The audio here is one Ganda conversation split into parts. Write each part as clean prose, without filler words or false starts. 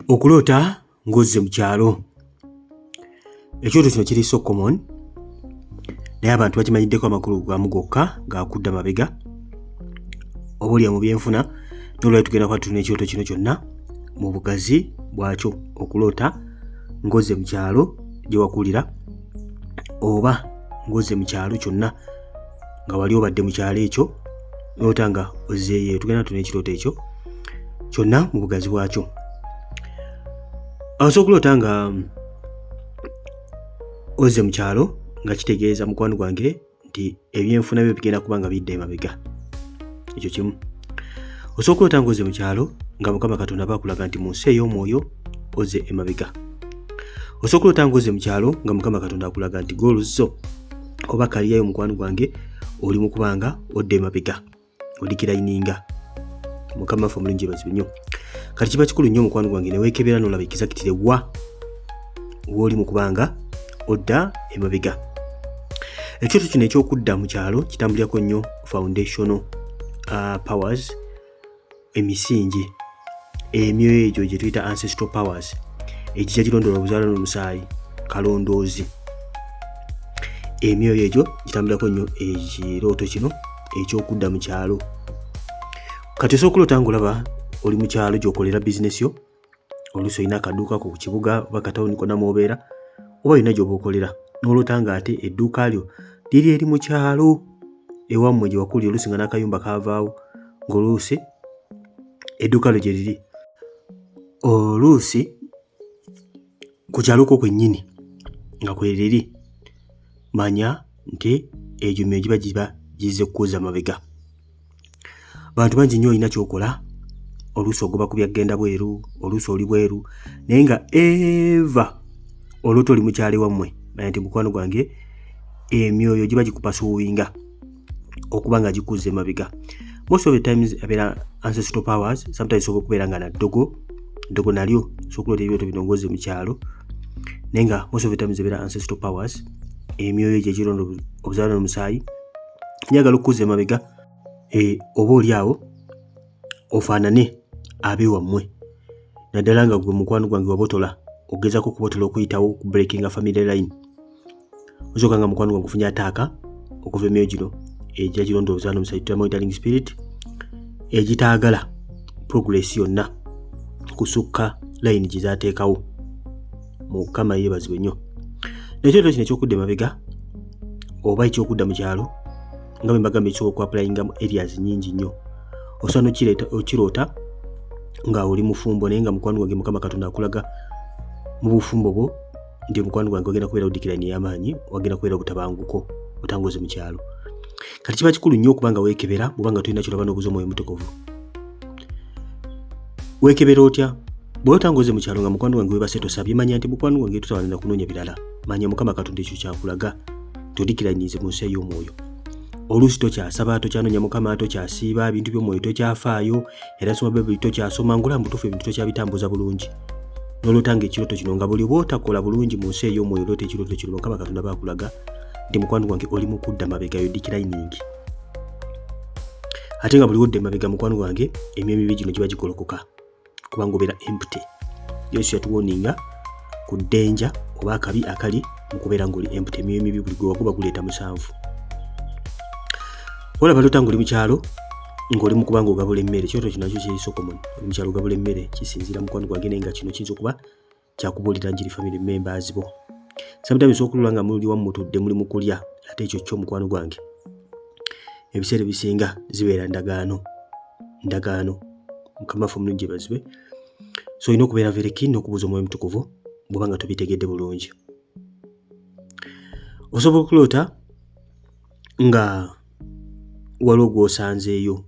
Okulota ng'ozze mu kyalo. Ekyoto kino kiri so common, naye abantu bakimanyiddeko amakulu gamu gokka gaakudda mabega. Obuulira mu byenfuna n'olwali tugenda kuba tulina ekyoto kino kyonna mu bugazi bwakyo. Okulota ng'ozze mu kyalo gye wakulira, oba ng'ozze mu kyalo kyonna nga wali obadde mu kyalo ekyo n'olota nga ozzeeyo. Tugenda tulina ekirooto ekyo kyonna mu bugazi bwakyo. Osobola okulota nga ozze mu kyalo nga kitegeeza mukwano gwange nti ebyenfuna byo bigenda kuba nga bidda emabega. Ekyo kimu. Osobola okulota nga ozze mu kyalo nga Mukama Katonda bakulaga nti mu nsi ey'omwoyo ozze emabega. Osobola okulota nga ozze mu kyalo nga Mukama Katonda akulaga nti goluzzo oba kaliyayo mukwano gwange oli mu kubanga odda emabega, odikirayininga. Mukama waffe omulungi yeebazibwe nnyo. Kati kiba kikulu nnyo mukwano gwange ne weekebera n'olaba ekizakitire w'oli mu kubanga odda emabega. Ekyoto kino eky'okudda mu kyalo kitambulirako nnyo foundational powers, emisingi emyoyo egyo gye tuyita ancestral powers, ekijja kirondoola obuzaala n'omusaayi, kalondoozi. Emyoyo egyo gitambulirako nnyo ekirooto kino eky'okudda mu kyalo. Kati osobola okulota ng'olaba oli mu kyalo gy'okolera bizinesi yo, oluusi olina akaduuka ku kibuga oba katawuni konna mw'obeera, oba olina gy'oba okolera n'olota nga ate edduuka lyo liri eri mu kyalo ewammwe gye wakulira, oluusi nga n'akayumba kaavaawo, ng'oluusi edduuka lyo gye liri. Oluusi ku kyalo kwo kwennyini nga kwe liri, manya nti egyo myoyo giba gizze kukuzza mabega. Bantu bangi nnyo olina ky'okola, oluusi ogoba ku byagenda bweru, oluusi oli bweru, naye nga eva olwota oli mu kyalo ewammwe, manya nti mukwano gwange emyoyo giba gikupasuwinga okuba nga gikuzza emabega. Most of the times abeera ancestral powers, sometimes osobola okubeera nga na ddogo nalyo osobola okulota ebyoto bino ng'ozze mu kyalo, naye nga most of the times abeera ancestral powers, emyoyo gye gironda obuzaala n'omusaayi, njagala okukuzza emabega. Oba oli awo ofaanane ab'ewammwe, naddala nga gwe mukwano gwange wabotola, ogezaako okubotola okuyitawo ku breakinga family line. Osooka nga mukwano gwange ofunye ataaka okuva emyoyo gino egya gironda obuzaala n'omusaayi, tuyita monitoring spirit, egitaagala progress yonna kusukka line gye zaateekawo. Mukama yeebazibwe nnyo. Ekyoto kino eky'okudda emabega oba eky'okudda mu kyalo nga bwe mbagamba ekisobola okwapulayinga mu areas nnyingi nnyo. Osobola n'okiroota nga oli mufumbo, naye nga mukwano gwange Mukama Katonda akulaga mu bufumbo bwo nti mukwano gwange ogenda kubeera odikirani ey'amaanyi, wagenda kubeera obutabanguko otangoze mu kyalo. Kati kiba kikulu nnyo okuba nga weekebera bw'oba nga tolina kyolaba n'obuza omwoyo mutukuvu. Weekebera otya? Bw'oba otangoze mu kyalo nga mukwano gwange weebase tosabye, manya nti mukwano gwange totabalina kunoonya birala. Manya Mukama Katonda ekyo kyakulaga todikiranize mu nsi ey'omwoyo. Oluusi tokyasaba, tokyanoonya Mukama, tokyasiiba, ebintu by'omwoyo tokyafaayo, era soma Bayibuli tokyasoma, ngula mutuufu ebintu tokyabitambuza bulungi. N'olota nga ekirooto kino nga buli bw'otakola bulungi mu nsi ey'omwoyo olota ekirooto kino Mukama Katonda baakulaga nti mukwano gwange oli mu kudda mabega, yo dikirayiningi. Ate nga buli wodda emabega mukwano gwange emyoyo mibi gino giba gigolokoka kubanga obeera empty. Yesu yatuwoninga ku ddenja oba akabi akali mu kubeera ng'oli empty. Emyoyo mibi buli gwe waguba guleeta musanvu. Olaba lota ng'oli mu kyalo ng'oli mu kubanga ogabula emmere, ekyoto kino nakyo kiri so common. Oli mu kyalo ogabula emmere, kisinziira mukwano gwange, naye nga kino kiyinza okuba kyakubuulira njiri family members bo. Sometimes okulula nga muli wamu mutudde muli mu kulya, ate ekyo kyo mukwano gwange ebiseera ebisinga zibeera ndagaano. Mukama waffe omulungi yeebazibwe. So olina okubeera very keen okubuuza omwoyo mutukuvu bw'oba nga tobitegedde bulungi. Osobola okulota nga waliwo gw'osanzeeyo,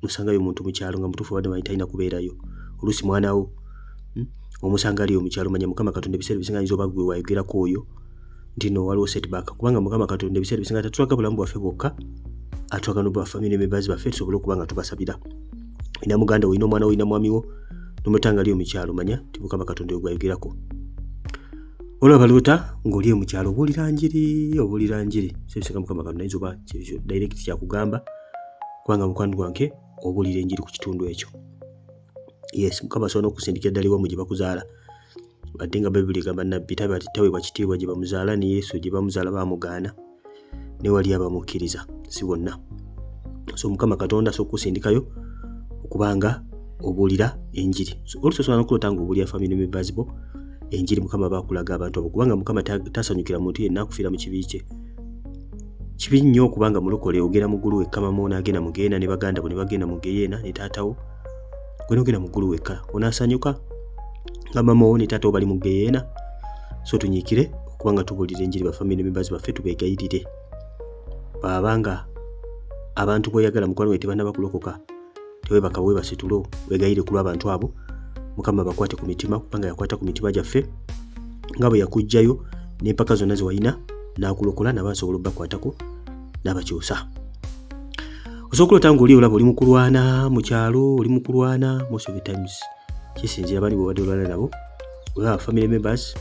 osangayo omuntu mu kyalo nga mutuufu wadde manyi talina kubeerayo, oluusi mwana wo omusanga aliyo mu kyalo, manya Mukama Katonda ebiseera ebisinga ayinza oba gwe wayogerako oyo nti no waliwo setback, kubanga Mukama Katonda ebiseera ebisinga tatulaga bulamu bwaffe bwokka, atulaga n'obwa family members baffe tusobole okuba nga tubasabira. Olina muganda wo, olina omwana wo, olina mwami wo, n'omutanga aliyo mu kyalo, manya nti Mukama Katonda oyo gwayogerako. Olaba lota ng'oli mu kyalo obuulira njiri, sebisinga Mukama Katonda ayinza oba direct kyakugamba kubanga mukwano gwange obuulira enjiri ku kitundu ekyo. yes mukama asobola okusindikira ddala ewammwe gye bakuzaala badde nga Bayibuli egamba nabbi taweebwa kitiibwa gye bamuzaala ne Yesu gye bamuzaala baamugaana ne wali abamukkiriza si bonna. So mukama Katonda asobola okusindikayo okubanga obuulira enjiri. Olusobola n'okulota nga obuulira family members bo enjiri mukama baakulaga abantu abo kubanga mukama tasanyukira muntu yenna akufiira mu kibi kye. Kibi nnyo okubanga mulokole ogenda mu ggulu wekka mama ono agenda mu geyeena ne baganda bo ne bagenda mu geyeena ne taatawo gwe n'ogenda mu ggulu wekka onaasanyuka nga mama wo ne taatawo bali mu geyeena. So tunyiikire okubanga tubuulira enjiri ba family members baffe tubeegayirire baabanga abantu bw'oyagala mukwano we tebannaba kulokoka teweebaka weebase tulo weegayire ku lw'abantu abo mukama bakwate ku mitima kubanga yakwata ku mitima gyaffe nga bwe yakugjayo n'empaka zonna ze walina n'akulokola n'abasobola obbakwatako n'abakyusa. Osobola okulota nga oli olaba oli mu kulwana mu kyalo oli mu kulwana most of the times kisinzira bani bw'obadde olwana nabo olaba family members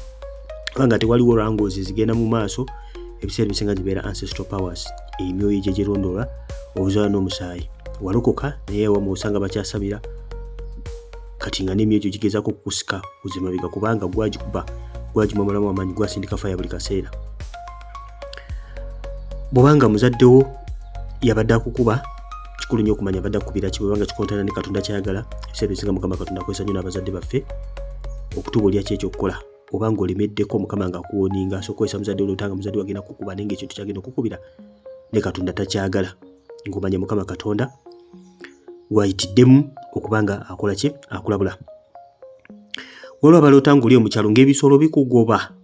kubanga tewaliwo wrangles zigenda mu maaso ebiseera ebisinga zibeera ancestral powers emyoyo gye girondoola obuzaala n'omusaayi walokoka naye ewamu osanga bakyasabira kati nga n'emyoyo gyo gigezaako okukusika kuzimabega kubanga gwagimamulamu amaanyi gwasindika faya buli kaseera. Bw'obanga muzaddewo yabadde akukuba kikulu nnyo okumanya abadde akukubira ki bwebanga kikontana ne Katonda kyayagala ebiseera bisinga mukama Katonda akozesa nnyo n'abazadde baffe okutubuulira ki ekyokukola obanga olemeddeko mukama nga akuwoninga so okozesa muzadde olotanga muzadde wagenda kukuba naye ng'ekintu kyagenda okukubira ne Katonda takyagala ng'omanya mukama Katonda wayitiddemu okubanga akola ki akulabula. Waliwo abalota ng'oli mu kyalo ng'ebisolo bikugoba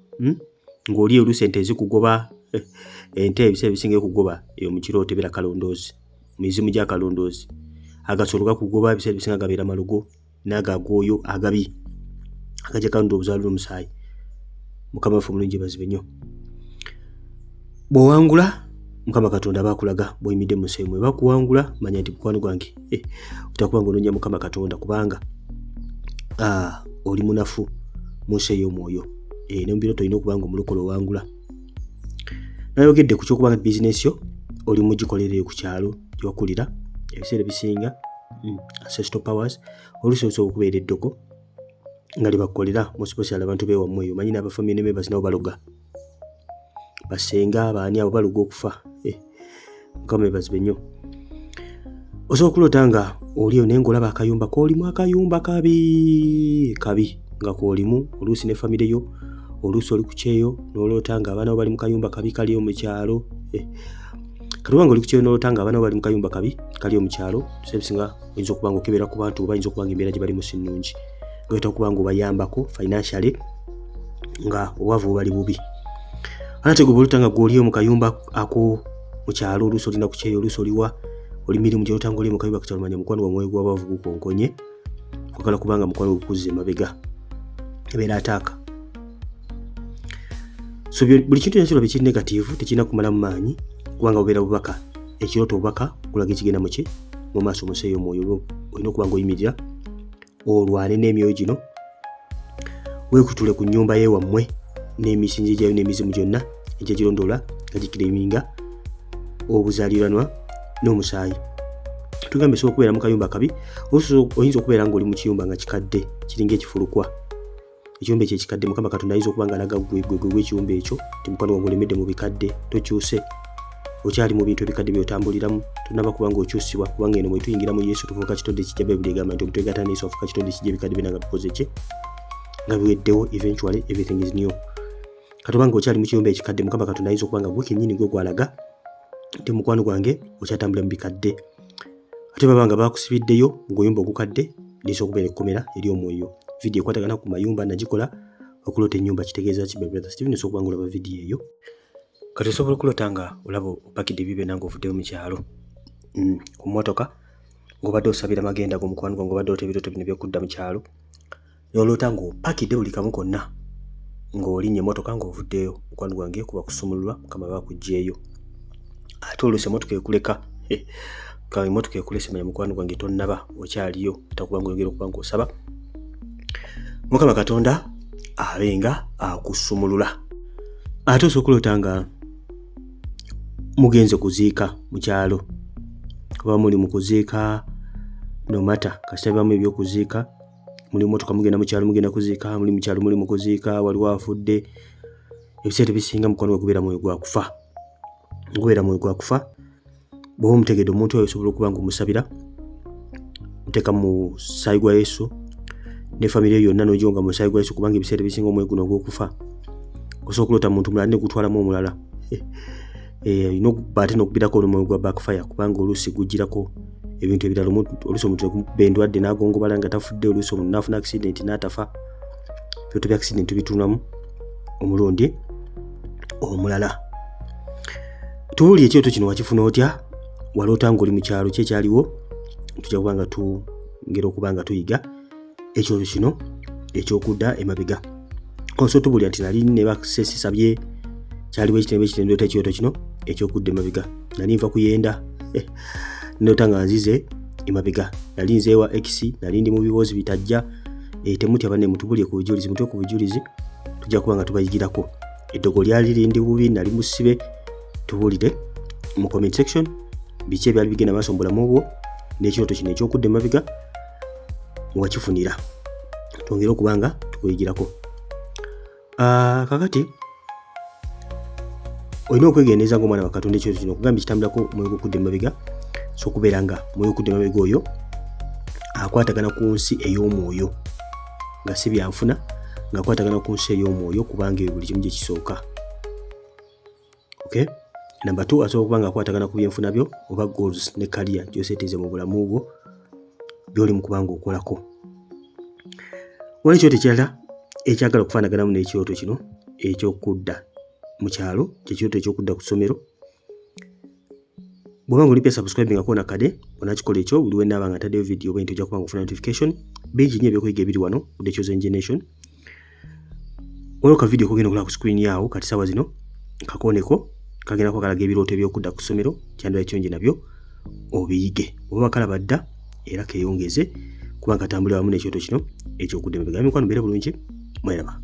ng'oli oluusi ente zikugoba ente ebiseera ebisinga okugoba eyo mu kirooto ebeera kalondoozi mizimu gya kalondoozi agasolo gakugoba ebiseera ebisinga gabeera malogo n'agagooyo agabi agajja kalonda obuzaalo n'omusaayi. Mukama waffe omulungi bazibe nnyo. Bw'owangula mukama Katonda baakulaga bw'oyimidde mu nsi emwe bakuwangula manya nti mukwano gwange otakuba ng'onoonya mukama Katonda kubanga oli munafu mu nsi ey'omwoyo ne mu birooto olina okuba nga omulokole owangula. Nayogedde ku kyokubanga bizinesi yo oli mugikolere ku kyalo gyewakulira ebiseera ebisinga ancestral powers oluusi osobola okubeera eddogo nga libakukolera musiposyala abantu beewammwe eyo manyi n'abafamily members nabo baloga basenga baani abo baloga okufa mukama bazibe nnyo. Osobola okulota nga oliyo naye ng'olaba akayumba k'olimu akayumba kabi nga k'olimu oluusi ne famire yo oluusi oli ku kyeyo n'olota nga abaana bo bali mu kayumba kabi kaliyo mu kyalo kati obanga oli ku kyeyo n'olota nga abaana bo bali mu kayumba kabi kaliyo mu kyalo ebisinga oyinza okuba nga okebera ku bantu oba oyinza okuba nga embeera gye balimu si nnungi oyinza okuba nga obayambako financially nga obwavu bali bubi. Ate gwe bw'olota nga gw'oliyo mu kayumba ako mu kyalo oluusi olina ku kyeyo oluusi oliwa oli mirimu gy'olota nga oli mu kayumba ku kyalo manya mukwano gwamwe gw'abavu gukonkonye kwagala kubanga mukwano gukuzza emabega ebeera ataaka. So buli kintu kyonna kiraba ekiri negativu tekirina kumalamu maanyi kubanga obeera bubaka ekirooto obubaka kulaga ekigenda mu ki mu maaso mu nsi ey'omwoyo olina okuba nga oyimirira olwane n'emyoyo gino weekutule ku nnyumba y'ewammwe n'emisingi gyayo n'emizimu gyonna egya girondoola nga gikireminga obuzaaliranwa n'omusaayi. Tugambe esobola okubeera mu kayumba kabi oyinza okubeera ng'oli mu kiyumba nga kikadde kiringa ekifulukwa ekiyumba ekyo ekikadde mukama Katonda ayinza okuba nga alaga gwe w'ekiyumba ekyo ti mukwano gwange olemedde mu bikadde tokyuse okyali mu bintu ebikadde by'otambuliramu tonaba kuba nga okyusibwa kubanga eno bwe tuyingira mu Yesu tufuuka kitonde ekijja Bayibuli egamba nti omutwe gattaana Yesu afuuka kitonde ekijja ebikadde byonna nga bikoze ki nga biweddewo eventually everything is new. Kati obanga okyali mu kiyumba ekikadde mukama Katonda ayinza okuba nga gwe kennyini gwe gwalaga nti mukwano gwange okyatambula mu bikadde ate baba nga bakusibiddeyo ng'oyumba ogukadde liisa okubeera ekkomera eri omwoyo. Vidiyo ekwatagana ku mayumba nagikola okulota ennyumba kitegeeza ki brother Steven osobola okuba nga olaba vidiyo eyo. Kati osobola okulota nga olaba opakidde ebibe nange ovuddeyo mu kyalo ku mmotoka ng'obadde osabira magenda go mukwano gwange obadde olota ebirooto bino by'okudda mu kyalo n'olota ng'opakidde buli kamu konna ng'olinnye emmotoka ng'ovuddeyo mukwano gwange kuba kusumululwa mukama bakuggyeeyo ate oluusi emmotoka ekuleka kawe emmotoka ekulese manya mukwano gwange tonnaba okyaliyo takuba nga oyogera okuba ng'osaba mukama Katonda abenga akusumulula. Ate osobola okulota nga mugenze kuziika mu kyalo kuba muli mu kuziika no matter kasita bibamu ebyokuziika muli motoka mugenda mu kyalo mugenda kuziika, muli mu kyalo muli mu kuziika, waliwo afudde. Ebiseera ebisinga mukwano gwe gubeera mwoyo gwa kufa. Gubeera mwoyo gwa kufa. Bw'oba omutegedde omuntu oyo osobola okuba nga omusabira, muteeka mu ssaayi gwa Yesu ne famire yonna n'ogyonga mu ssaayi gwa Yesu, kubanga ebiseera ebisinga omwoyo guno ogw'okufa osobola okuloota muntu mulala ne gutwalamu omulala. Olina okuba ate n'okubirako omwoyo gwa backfire, kubanga oluusi gujjirako ebintu ebirala. Oluusi omuntu ekuba endwadde n'agongobala nga tafudde, oluusi omuntu n'afuna accident n'atafa. Ebintu bya accident bituunamu omulundi omulala. Tubuulire ekyoto kino wakifuna otya? Waloota ng'oli mu kyalo kye kyaliwo? Tujja kuba nga tugera okuba nga tuyiga ekyoto kino eky'okudda emabega. So tubuulira nti nali ne basesisabye kyaliwo ekitendera ekyoto kino eky'okudda emabega. Nali nva kuyenda nota nga nzize emabega. Nali nzeewa X, nali ndi mu bibuuzo bitajja. Temutya banne, mutubuulire ku bujulizi, mutwe ku bujulizi, tujja kuba nga tubayigirako. Eddogo lyali lindi bubi, nali musibe. Tubuulire mu comment section biki ebyali bigenda maaso mu bulamu bwo n'ekyoto kino eky'okudda emabega wakifunira. Twongere okuba nga tukuyigirako. Kakati olina okwegendereza ng'omwana wa Katonda ekyoto kino okugamba kitambulako mwoyo gw'okudda emabega, so okubeera nga mwoyo gw'okudda emabega oyo akwatagana ku nsi ey'omwoyo, nga si byanfuna, ng'akwatagana ku nsi ey'omwoyo, kubanga ebyo buli kimu gye kisooka. Okay? Number 2, asobola okuba nga akwatagana ku byenfuna byo oba goals ne career gy'oseetize mu bulamu bwo by'oli mu kuba nga okolako. Waliwo ekyoto ekirala ekyagala okufaanaganamu n'ekyoto kino eky'okudda mu kyalo, kyekyoto eky'okudda ku ssomero. Bw'oba ng'olipya subscribing akona kade, onakikola ekyo buli we nnaaba nga ntaddeyo video bwe nti ojja kuba nga ofuna notification. Bingi nnyo ebyokuyiga ebiri wano ku The Chosen Generation. Waliwo ka video kogenda okulaba ku screen yaawo kati ssaawa zino, kakooneko kagenda kukalaga ebirooto eby'okudda ku ssomero, kyandibadde kirungi nabyo obiyige. Oba bakalaba dda era keeyongeze kubanga katambulira wamu n'ekyoto kino eky'okudda emabega. Mikwano mbeere bulungi, mweraba.